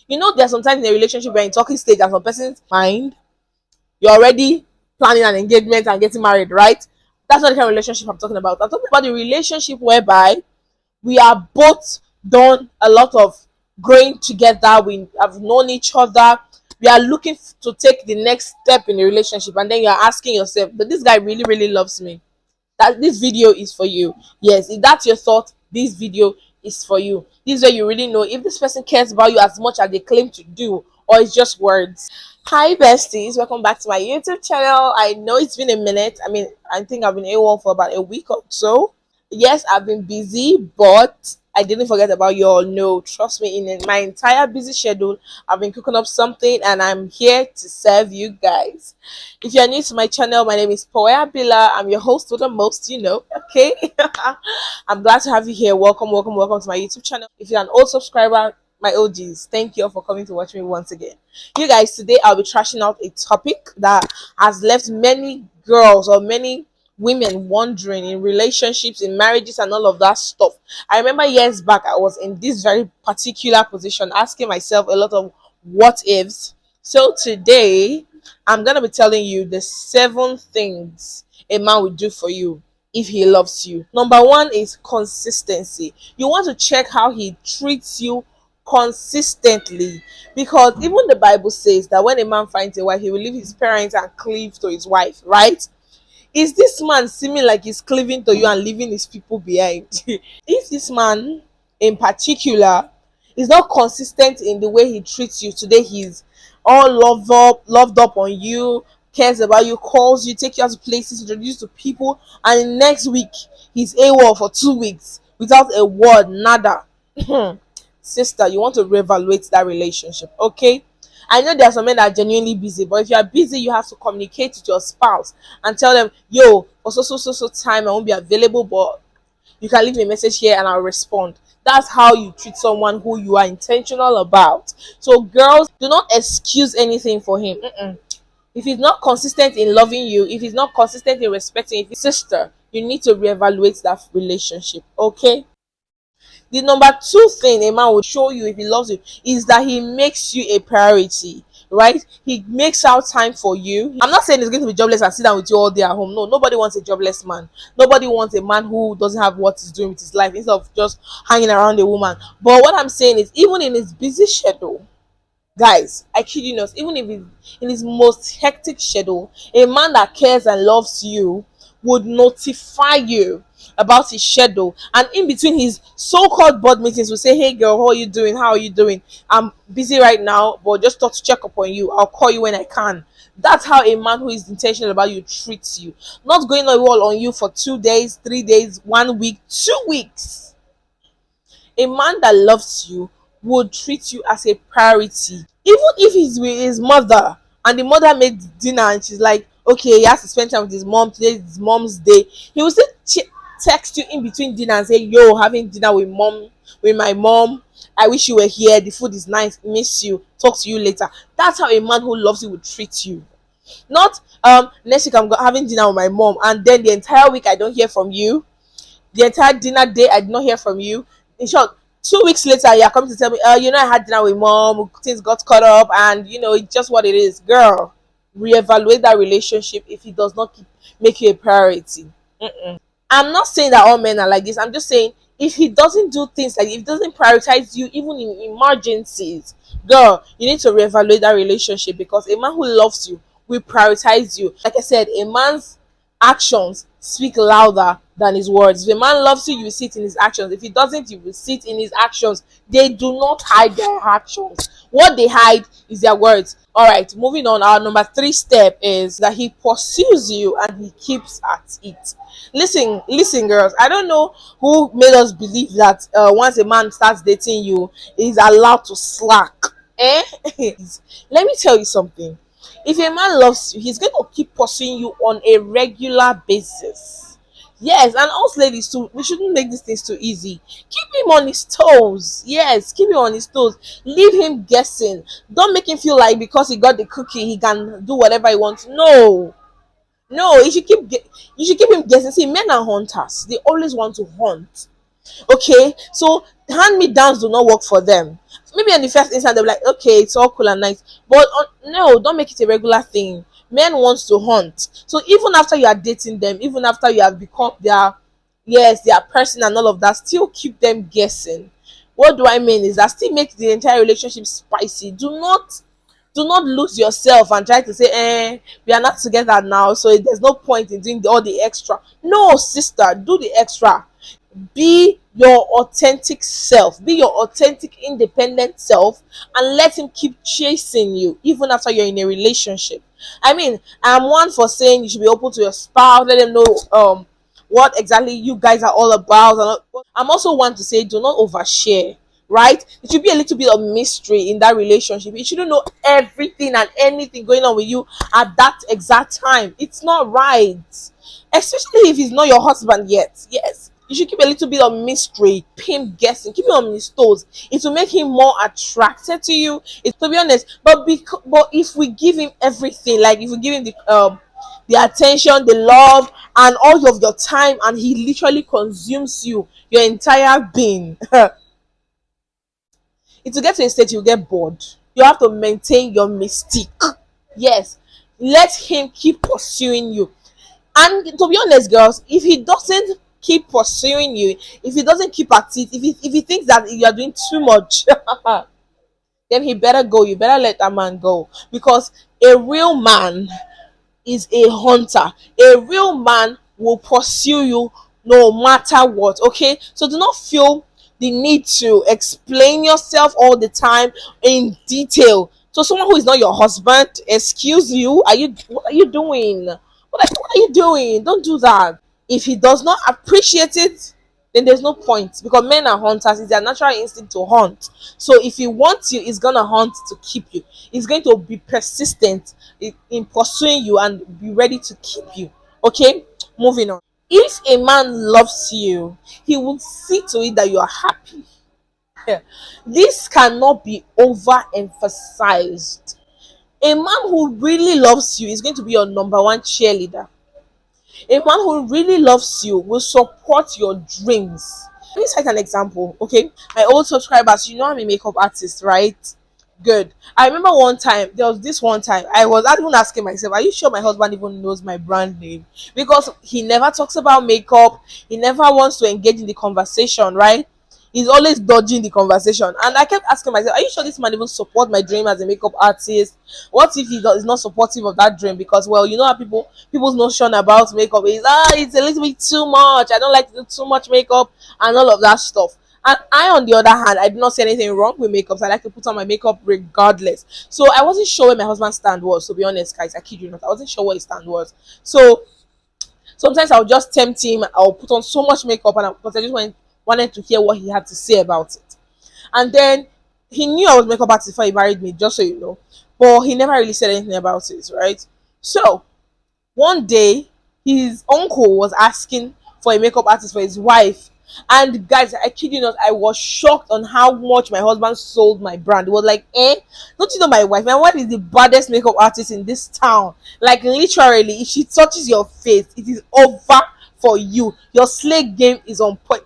There's sometimes in a relationship where in talking stage and some person's mind, you're already planning an engagement and getting married, right? That's not the kind of relationship I'm talking about. I'm talking about the relationship whereby we are both done a lot of growing together. We have known each other. We are looking to take the next step in the relationship, and then you are asking yourself, but this guy really, really loves me. That this video is for you. Yes, if that's your thought, this video is for you. This is where you really know if this person cares about you as much as they claim to do, or it's just words. Hi besties, welcome back to my YouTube channel. I know it's been a minute. I think I've been AWOL for about a week or so. Yes, I've been busy, but I didn't forget about you all. No, trust me, in my entire busy schedule, I've been cooking up something and I'm here to serve you guys. If you're new to my channel, my name is Poya Bila. I'm your host with the most, okay? I'm glad to have you here. Welcome, welcome, welcome to my YouTube channel. If you're an old subscriber, my OGs, thank you all for coming to watch me once again. You guys, today I'll be trashing out a topic that has left many girls or many women wondering in relationships, in marriages, and all of that stuff. I remember years back, I was in this very particular position, asking myself a lot of what ifs. So today, I'm gonna be telling you the 7 things a man will do for you if he loves you. Number 1 is consistency. You want to check how he treats you consistently, because even the Bible says that when a man finds a wife, he will leave his parents and cleave to his wife, right? Is this man seeming like he's cleaving to you and leaving his people behind? If this man in particular is not consistent in the way he treats you, today he's all loved up on you, cares about you, calls you, take you out to places, introduce you to people, and next week he's AWOL for 2 weeks without a word, nada. Sister, you want to reevaluate that relationship, okay? I know there are some men that are genuinely busy, but if you are busy, you have to communicate with your spouse and tell them, yo, for so time I won't be available, but you can leave me a message here and I'll respond. That's how you treat someone who you are intentional about. So girls, do not excuse anything for him. If he's not consistent in loving you, if he's not consistent in respecting you, sister, you need to reevaluate that relationship, okay? The number 2 thing a man will show you if he loves you is that he makes you a priority, right? He makes out time for you. I'm not saying he's going to be jobless and sit down with you all day at home. No, nobody wants a jobless man. Nobody wants a man who doesn't have what he's doing with his life instead of just hanging around a woman. But what I'm saying is, even in his busy schedule, guys, I kid you not, even if he's in his most hectic schedule, a man that cares and loves you would notify you about his schedule, and in between his so-called board meetings will say, hey girl, how are you doing, I'm busy right now, but just thought to check up on you, I'll call you when I can. That's how a man who is intentional about you treats you, not going all on you for 2 days, 3 days, 1 week, 2 weeks. A man that loves you would treat you as a priority, even if he's with his mother and the mother made dinner and she's like, okay, he has to spend time with his mom, today is his mom's day, he will still text you in between dinner and say, yo, having dinner with my mom, I wish you were here, the food is nice, miss you, talk to you later. That's how a man who loves you would treat you. Not next week I'm having dinner with my mom and then the entire week I don't hear from you, the entire dinner day I did not hear from you. In short, 2 weeks later you're coming to tell me, I had dinner with mom, things got caught up, and it's just what it is. Girl, reevaluate that relationship if it does not make you a priority. I'm not saying that all men are like this. I'm just saying, if he doesn't do things like, if he doesn't prioritize you even in emergencies, girl, you need to reevaluate that relationship, because a man who loves you will prioritize you. Like I said, a man's actions speak louder than his words. If a man loves you, you will see it in his actions. If he doesn't, you will see it in his actions. They do not hide their actions. What they hide is their words. All right, moving on. Our number 3 step is that he pursues you and he keeps at it. Listen, girls, I don't know who made us believe that once a man starts dating you, he's allowed to slack. Let me tell you something. If a man loves you, he's going to keep pursuing you on a regular basis. Yes, and us ladies too, we shouldn't make these things too easy. Keep him on his toes. Yes, keep him on his toes. Leave him guessing. Don't make him feel like because he got the cookie, he can do whatever he wants. No, you should keep him guessing. See, men are hunters. They always want to hunt. Okay, so hand me downs do not work for them. Maybe in the first instance they'll be like, okay, it's all cool and nice, but no, don't make it a regular thing. Men wants to hunt, so even after you are dating them, even after you have become their, yes, their person and all of that, still keep them guessing. What do I mean is that still make the entire relationship spicy. Do not lose yourself and try to say, we are not together now, so there's no point in doing all the extra. No, sister, do the extra. Be your authentic self, be your authentic independent self, and let him keep chasing you even after you're in a relationship. I mean, I'm one for saying you should be open to your spouse, let them know what exactly you guys are all about. I'm also one to say do not overshare, right? It should be a little bit of mystery in that relationship. You shouldn't know everything and anything going on with you at that exact time. It's not right, especially if he's not your husband yet. Yes, you should keep a little bit of mystery, keep him guessing, keep him on his toes. It will make him more attracted to you. It's, to be honest, but if we give him everything, like if we give him the attention, the love, and all of your time, and he literally consumes you, your entire being, it will get to a stage you get bored. You have to maintain your mystique. Yes, let him keep pursuing you. And to be honest, girls, if he doesn't keep pursuing you, if he doesn't keep at it, if he thinks that you are doing too much, then he better go. You better let that man go, because a real man is a hunter. A real man will pursue you no matter what. Okay, so do not feel the need to explain yourself all the time in detail. So someone who is not your husband, excuse you, what are you doing? What are you doing? Don't do that. If he does not appreciate it, then there's no point, because men are hunters. It's their natural instinct to hunt. So if he wants you, he's gonna hunt to keep you. He's going to be persistent in pursuing you and be ready to keep you. Okay, moving on. If a man loves you, he will see to it that you are happy. This cannot be overemphasized. A man who really loves you is going to be your number one cheerleader. A man who really loves you will support your dreams. Let me cite an example, okay? My old subscribers, you know I'm a makeup artist, right? Good. I remember there was this one time I was even asking myself, are you sure my husband even knows my brand name? Because he never talks about makeup, he never wants to engage in the conversation, right? He's always dodging the conversation. And I kept asking myself, are you sure this man even support my dream as a makeup artist? What if is not supportive of that dream? Because, well, you know how people's notion about makeup is, it's a little bit too much. I don't like to do too much makeup and all of that stuff. And I, on the other hand, I did not see anything wrong with makeup. I like to put on my makeup regardless. So I wasn't sure where my husband's stand was, to be honest, guys. I kid you not. I wasn't sure what his stand was. So sometimes I'll just tempt him. I'll put on so much makeup, because I just wanted to hear what he had to say about it. And then he knew I was makeup artist before he married me, just so you know. But he never really said anything about it, right? So one day, his uncle was asking for a makeup artist for his wife. And guys, I kid you not, I was shocked on how much my husband sold my brand. It was like, don't you know my wife? My wife is the baddest makeup artist in this town. Like, literally, if she touches your face, it is over for you. Your slay game is on point.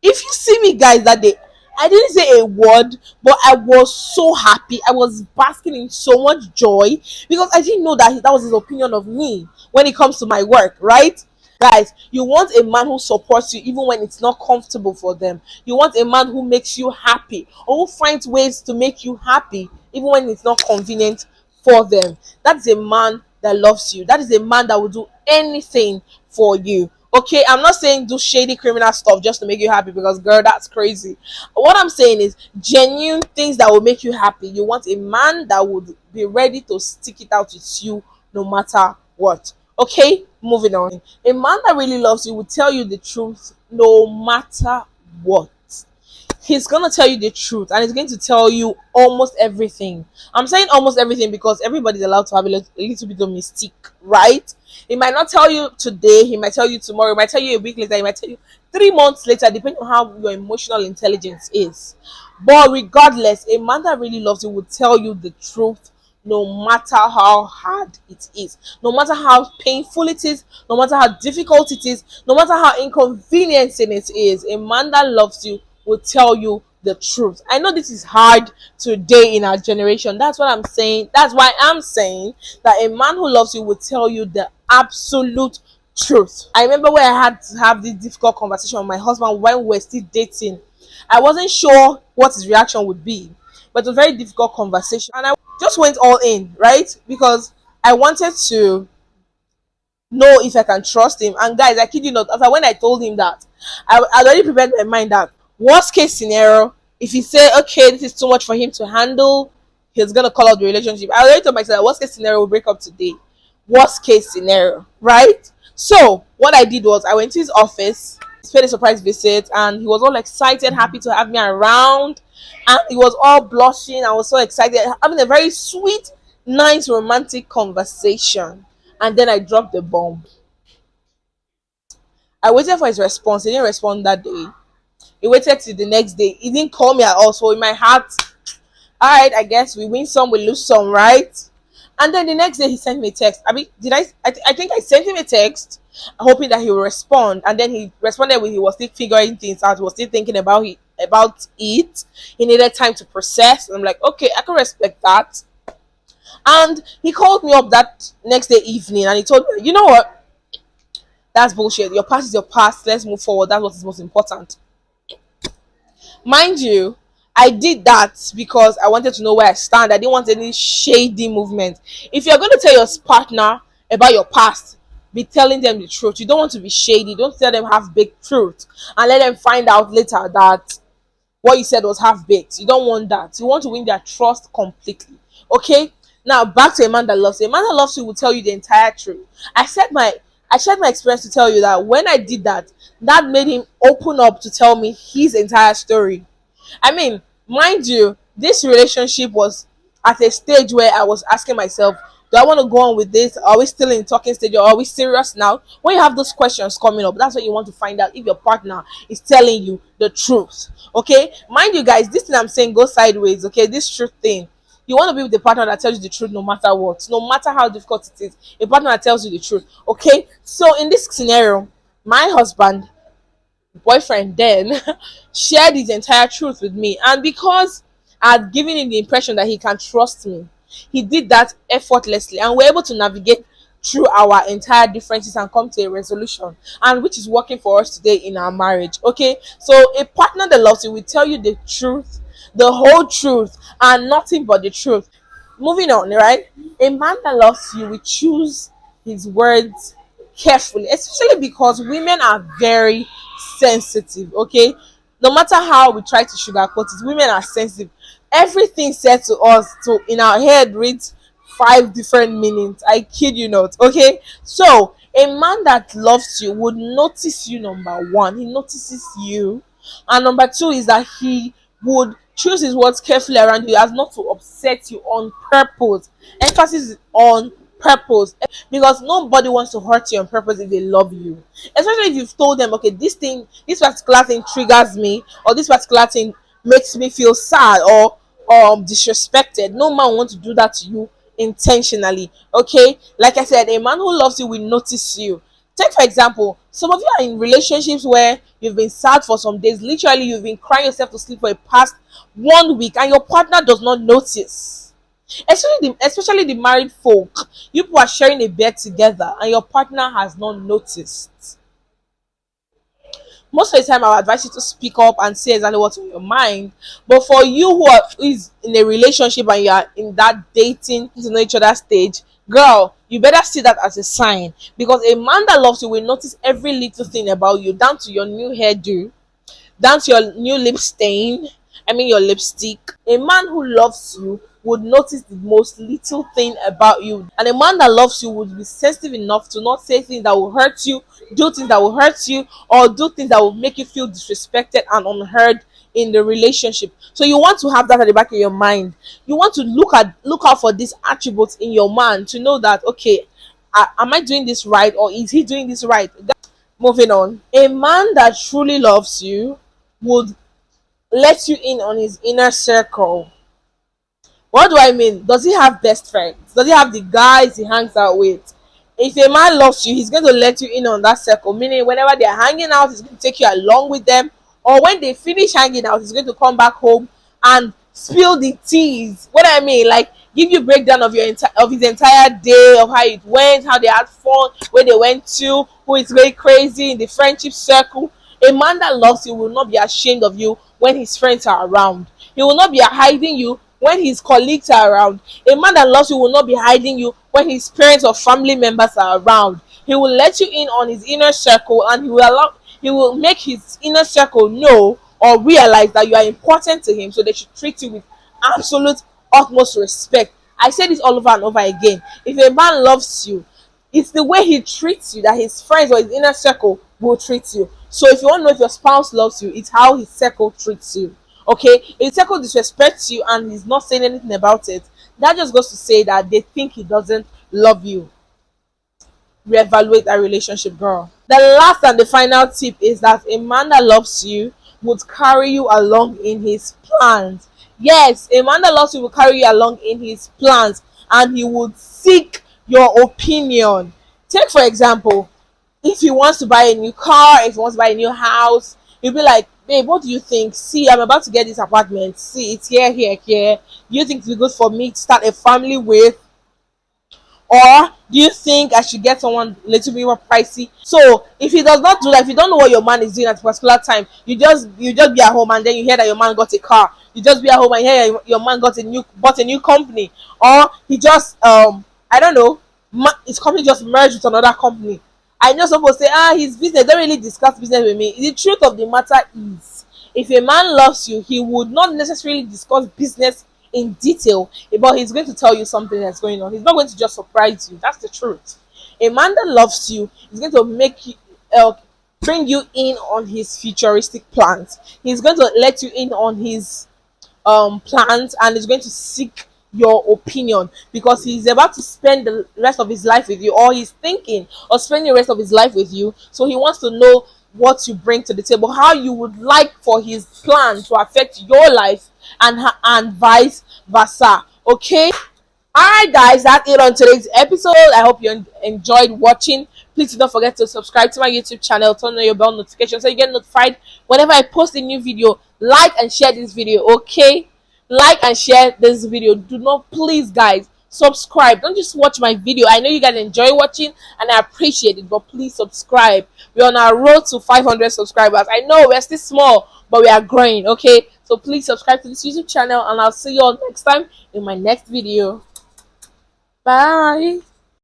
If you see me, guys, that day, I didn't say a word, but I was so happy. I was basking in so much joy, because I didn't know that was his opinion of me when it comes to my work, right? Guys, you want a man who supports you even when it's not comfortable for them. You want a man who makes you happy, or who finds ways to make you happy even when it's not convenient for them. That is a man that loves you. That is a man that will do anything for you. Okay, I'm not saying do shady criminal stuff just to make you happy, because girl, that's crazy. What I'm saying is genuine things that will make you happy. You want a man that would be ready to stick it out with you no matter what. Okay, moving on. A man that really loves you will tell you the truth no matter what. He's gonna tell you the truth, and he's going to tell you almost everything. I'm saying almost everything because everybody's allowed to have a little bit of mystique, right? He might not tell you today, he might tell you tomorrow, he might tell you a week later, he might tell you 3 months later, depending on how your emotional intelligence is. But regardless, a man that really loves you will tell you the truth no matter how hard it is, no matter how painful it is, no matter how difficult it is, no matter how inconveniencing it is. A man that loves you will tell you the truth. I know this is hard today in our generation. That's what I'm saying. That's why I'm saying that a man who loves you will tell you the absolute truth. I remember when I had to have this difficult conversation with my husband when we were still dating. I wasn't sure what his reaction would be, but it was a very difficult conversation, and I just went all in, right? Because I wanted to know if I can trust him. And guys, I kid you not, after when I told him that, I already prepared my mind that worst case scenario, if he say okay, this is too much for him to handle, he's gonna call out the relationship. I already told myself that worst case scenario will break up today. Worst case scenario, right? So what I did was I went to his office, paid a surprise visit, and he was all excited, happy to have me around, and he was all blushing. I was so excited, having a very sweet, nice, romantic conversation. And then I dropped the bomb. I waited for his response. He didn't respond that day. He waited till the next day. He didn't call me at all. So in my heart, all right, I guess we win some, we lose some, right? And then the next day he sent me a text. I mean, did I think I sent him a text hoping that he will respond. And then he responded with he was still figuring things out. He was still thinking about it. He needed time to process. And I'm like, okay, I can respect that. And he called me up that next day evening and he told me, you know what? That's bullshit. Your past is your past. Let's move forward. That's what is most important. Mind you, I did that because I wanted to know where I stand. I didn't want any shady movement. If you're going to tell your partner about your past, be telling them the truth. You don't want to be shady. Don't tell them half baked truth and let them find out later that what you said was half baked. You don't want that. You want to win their trust completely. Okay? Now back to a man that loves you. A man that loves you will tell you the entire truth. I shared my experience to tell you that when I did that, that made him open up to tell me his entire story. I mean, mind you, this relationship was at a stage where I was asking myself, do I want to go on with this? Are we still in talking stage or are we serious now? When you have those questions coming up, that's what you want to find out if your partner is telling you the truth. Okay? Mind you guys, this thing I'm saying goes sideways, okay? This truth thing. You want to be with the partner that tells you the truth no matter what, no matter how difficult it is. A partner that tells you the truth. Okay? So in this scenario, my husband, boyfriend then, shared his entire truth with me. And because I had given him the impression that he can trust me, he did that effortlessly. And we're able to navigate through our entire differences and come to a resolution. And which is working for us today in our marriage. Okay? So a partner that loves you will tell you the truth, the whole truth, and nothing but the truth. Moving on, right? A man that loves you will choose his words carefully, especially because women are very sensitive. Okay, no matter how we try to sugarcoat it, women are sensitive. Everything said to us to in our head reads five different meanings. I kid you not. Okay, so a man that loves you would notice you. Number one, he notices you, and number two is that he would choose his words carefully around you as not to upset you on purpose. Emphasis is on purpose, because nobody wants to hurt you on purpose if they love you, especially if you've told them, okay, this particular thing triggers me, or this particular thing makes me feel sad or disrespected. No man wants to do that to you intentionally. Okay, like I said, a man who loves you will notice you. Take for example, some of you are in relationships where you've been sad for some days. Literally, you've been crying yourself to sleep for a past 1 week, and your partner does not notice. Especially the married folk. You people are sharing a bed together, and your partner has not noticed. Most of the time, I would advise you to speak up and say exactly what's on your mind. But for you who is in a relationship and you are in that dating to know each other stage, girl, you better see that as a sign, because a man that loves you will notice every little thing about you, down to your new hairdo, down to your new lip stain. I mean your lipstick. A man who loves you would notice the most little thing about you, and a man that loves you would be sensitive enough to not say things that will hurt you, do things that will hurt you, or do things that will make you feel disrespected and unheard in the relationship. So you want to have that at the back of your mind. You want to look out for these attributes in your man to know that, okay, am I doing this right, or is he doing this right? Moving on, a man that truly loves you would let you in on his inner circle. What do I mean? Does he have best friends? Does he have the guys he hangs out with? If a man loves you, he's going to let you in on that circle, meaning whenever they're hanging out, he's going to take you along with them or when they finish hanging out, he's going to come back home and spill the teas. What I mean, like give you breakdown of of his entire day, of how it went, how they had fun, where they went to, who is very crazy in the friendship circle. A man that loves you will not be ashamed of you when his friends are around. He will not be hiding you when his colleagues are around. A man that loves you will not be hiding you when his parents or family members are around. He will let you in on his inner circle, and he will make his inner circle know or realize that you are important to him, so they should treat you with absolute utmost respect. I say this all over and over again. If a man loves you, it's the way he treats you that his friends or his inner circle will treat you. So if you want to know if your spouse loves you, it's how his circle treats you. Okay, if his circle disrespects you and he's not saying anything about it, that just goes to say that they think he doesn't love you. Reevaluate that relationship, girl. The last and the final tip is that a man that loves you would carry you along in his plans. Yes, a man that loves you will carry you along in his plans, and he would seek your opinion. Take for example, if he wants to buy a new car, if he wants to buy a new house, he'll be like, babe, what do you think? See, I'm about to get this apartment. See, it's here, here, here. Do you think it's good for me to start a family with? Or do you think I should get someone a little bit more pricey? So if he does not do that, if you don't know what your man is doing at a particular time, you just be at home and then you hear that your man got a car. You just be at home and hear your man bought a new company, or he just I don't know, his company just merged with another company. I know some people say, his business, don't really discuss business with me. The truth of the matter is, if a man loves you, he would not necessarily discuss business in detail, but he's going to tell you something that's going on. He's not going to just surprise you. That's the truth. A man that loves you is going to make you bring you in on his futuristic plans. He's going to let you in on his plans, and is going to seek your opinion because he's about to spend the rest of his life with you, or he's thinking of spending the rest of his life with you. So he wants to know what you bring to the table, how you would like for his plan to affect your life, and vice versa. Okay, all right guys, that's it on today's episode. I hope you enjoyed watching. Please do not forget to subscribe to my YouTube channel, turn on your bell notification so you get notified whenever I post a new video. Like and share this video. Okay, like and share this video. Do not, please guys, subscribe. Don't just watch my video. I know you guys enjoy watching and I appreciate it, but please subscribe. We're on our road to 500 subscribers. I know we're still small, but we are growing. Okay, so please subscribe to this YouTube channel, and I'll see you all next time in my next video. Bye.